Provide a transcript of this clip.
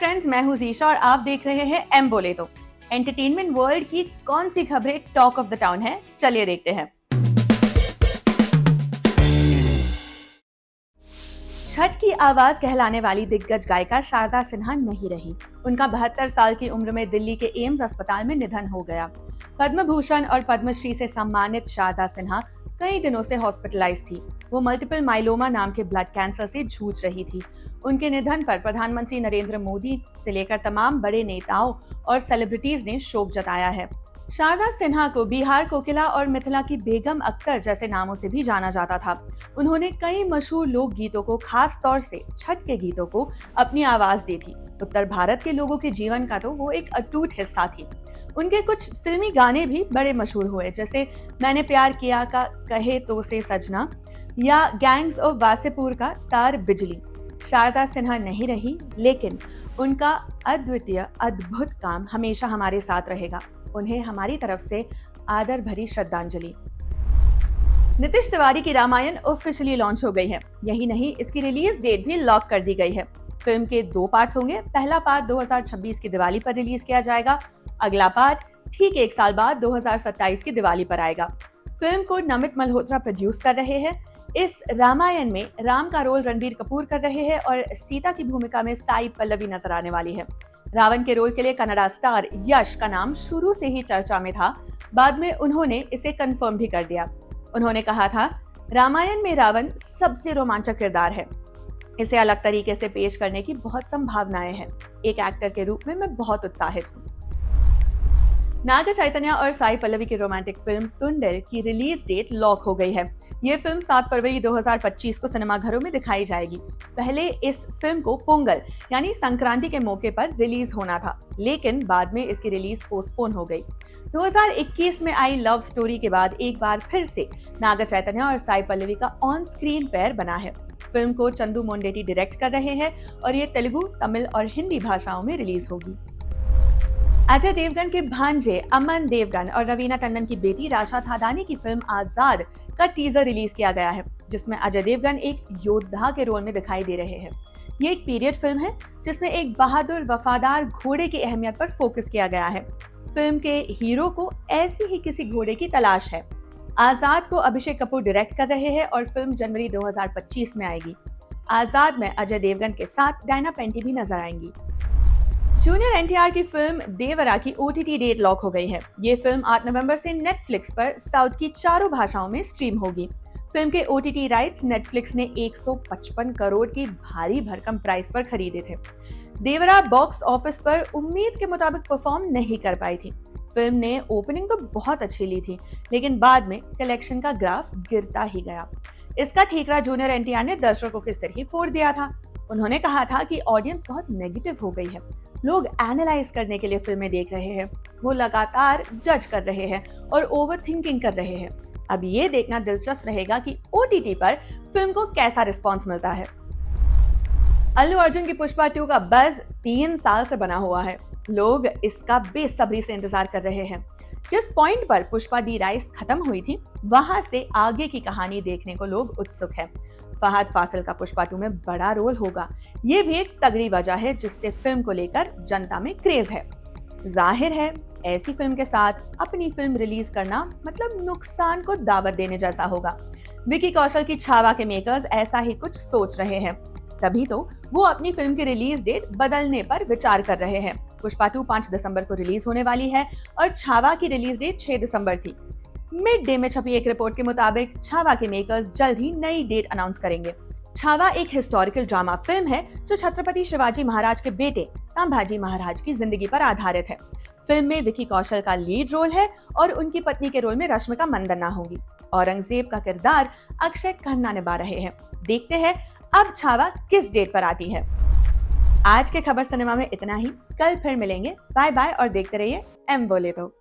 Friends, मैं हूं geisha और आप देख रहे हैं एम बोले तो। एंटरटेनमेंट वर्ल्ड की कौन सी खबरें टॉक ऑफ द टाउन है, चलिए देखते हैं। छठ की आवाज कहलाने वाली दिग्गज गायिका शारदा सिन्हा नहीं रही। उनका 72 साल की उम्र में दिल्ली के एम्स अस्पताल में निधन हो गया। पद्म भूषण और पद्मश्री से सम्मानित शारदा सिन्हा कई दिनों से हॉस्पिटलाइज थी। वो मल्टीपल माइलोमा नाम के ब्लड कैंसर से जूझ रही थी। उनके निधन पर प्रधानमंत्री नरेंद्र मोदी से लेकर तमाम बड़े नेताओं और सेलिब्रिटीज ने शोक जताया है। शारदा सिन्हा को बिहार कोकिला और मिथिला की बेगम अख्तर जैसे नामों से भी जाना जाता था। उन्होंने कई मशहूर लोक गीतों को, खास तौर से छठ के गीतों को अपनी आवाज दी थी। उत्तर भारत के लोगों के जीवन का तो वो एक अटूट हिस्सा थी। उनके कुछ फिल्मी गाने भी बड़े मशहूर हुए, जैसे मैंने प्यार किया का कहे तो से सजना या गैंग्स ऑफ वासेपुर का तार बिजली। शारदा सिन्हा नहीं रही, लेकिन उनका अद्वितीय अद्भुत काम हमेशा हमारे साथ रहेगा। उन्हें हमारी तरफ से आदर भरी श्रद्धांजलि। नीतीश तिवारी की रामायण ऑफिशियली लॉन्च हो गई है। यही नहीं, इसकी रिलीज डेट भी लॉक कर दी गई है। फिल्म के 2 पार्ट्स होंगे। पहला पार्ट 2026 की दिवाली पर रिलीज किया जाएगा। अगला पार्ट ठीक 1 साल बाद 2027 की दिवाली पर आएगा। फिल्म को नमित मल्होत्रा प्रोड्यूस कर रहे हैं। इस रामायण में राम का रोल रणबीर कपूर कर रहे हैं और सीता की भूमिका में साई पल्लवी नजर आने वाली है। रावण के रोल के लिए कन्नड़ा स्टार यश का नाम शुरू से ही चर्चा में था। बाद में उन्होंने इसे कंफर्म भी कर दिया। उन्होंने कहा था, रामायण में रावण सबसे रोमांचक किरदार है। इसे अलग तरीके से पेश करने की बहुत संभावनाएं हैं। एक एक्टर के रूप में मैं बहुत उत्साहित हूँ। नाग चैतन्य और साई पल्लवी की रोमांटिक फिल्म तुंडल की रिलीज डेट लॉक हो गई है। ये फिल्म 7 फरवरी 2025 को सिनेमाघरों में दिखाई जाएगी। पहले इस फिल्म को पोंगल यानी संक्रांति के मौके पर रिलीज होना था, लेकिन बाद में इसकी रिलीज पोस्टपोन हो गई। 2021 में आई लव स्टोरी के बाद एक बार फिर से नाग चैतन्य और साई पल्लवी का ऑन स्क्रीन पेयर बना है। फिल्म को चंदू मोंडेटी डायरेक्ट कर रहे हैं और ये तेलुगु, तमिल और हिंदी भाषाओं में रिलीज होगी। अजय देवगन के भांजे अमन देवगन और रवीना टंडन की बेटी राशा थादानी की फिल्म आजाद का टीजर रिलीज किया गया है, जिसमें अजय देवगन एक योद्धा के रोल में दिखाई दे रहे हैं। ये एक पीरियड फिल्म है जिसमें एक बहादुर वफादार घोड़े की अहमियत पर फोकस किया गया है। फिल्म के हीरो को ऐसी ही किसी घोड़े की तलाश है। आजाद को अभिषेक कपूर डायरेक्ट कर रहे हैं और फिल्म जनवरी 2025 में आएगी। आजाद में अजय देवगन के साथ डायना पेंटी भी नजर आएंगी। जूनियर एनटीआर की फिल्म देवरा की ओटीटी डेट लॉक हो गई है। ये फिल्म 8 नवंबर से नेटफ्लिक्स पर साउथ की 4 भाषाओं में स्ट्रीम होगी। फिल्म के ओटीटी राइट्स नेटफ्लिक्स ने 155 करोड़ की भारी भरकम प्राइस पर खरीदे थे। देवरा बॉक्स ऑफिस पर उम्मीद के मुताबिक परफॉर्म नहीं कर पाई थी। फिल्म ने ओपनिंग तो बहुत अच्छी ली थी, लेकिन बाद में कलेक्शन का ग्राफ गिरता ही गया। इसका ठीकरा जूनियर एनटीआर ने दर्शकों के सिर ही फोड़ दिया था। उन्होंने कहा था कि ऑडियंस बहुत नेगेटिव हो गई है। लोग एनालाइज करने के लिए फिल्में देख रहे हैं, वो लगातार जज कर रहे हैं और ओवर थिंकिंग कर रहे हैं। अब ये देखना दिलचस्प रहेगा कि ओटीटी पर फिल्म को कैसा रिस्पॉन्स मिलता है। अल्लू अर्जुन की पुष्पा 2 का बज़ 3 साल से बना हुआ है। लोग इसका बेसब्री से इंतजार कर रहे हैं। जिस पॉइंट पर पुष्पा दी राइस खत्म हुई थी, वहां से आगे की कहानी देखने को लोग उत्सुक हैं। फहद फासिल का पुष्पा 2 में बड़ा रोल होगा। ये भी एक तगड़ी वजह है जिससे फिल्म को लेकर जनता में क्रेज है। जाहिर है, ऐसी फिल्म के साथ अपनी फिल्म रिलीज करना मतलब नुकसान को दावत देने जैसा होगा। विकी कौशल की छावा के मेकर्स ऐसा ही कुछ सोच रहे हैं, तभी तो वो अपनी फिल्म की रिलीज डेट बदलने पर विचार कर रहे हैं। पुष्पा 2 5 दिसंबर को रिलीज होने वाली है और छावा की रिलीज डेट 6 दिसंबर थी। मिड डे में छपी एक रिपोर्ट के मुताबिक छावा के मेकर्स जल्द ही नई डेट अनाउंस करेंगे। छावा एक हिस्टोरिकल ड्रामा फिल्म है जो छत्रपति शिवाजी महाराज के बेटे संभाजी महाराज की जिंदगी पर आधारित है। फिल्म में विकी कौशल का लीड रोल है और उनकी पत्नी के रोल में रश्मिका मंदाना होंगी। औरंगजेब का किरदार अक्षय खन्ना निभा रहे हैं। देखते हैं अब छावा किस डेट पर आती है। आज के खबर सिनेमा में इतना ही। कल फिर मिलेंगे। बाय बाय और देखते रहिए एम बोले तो।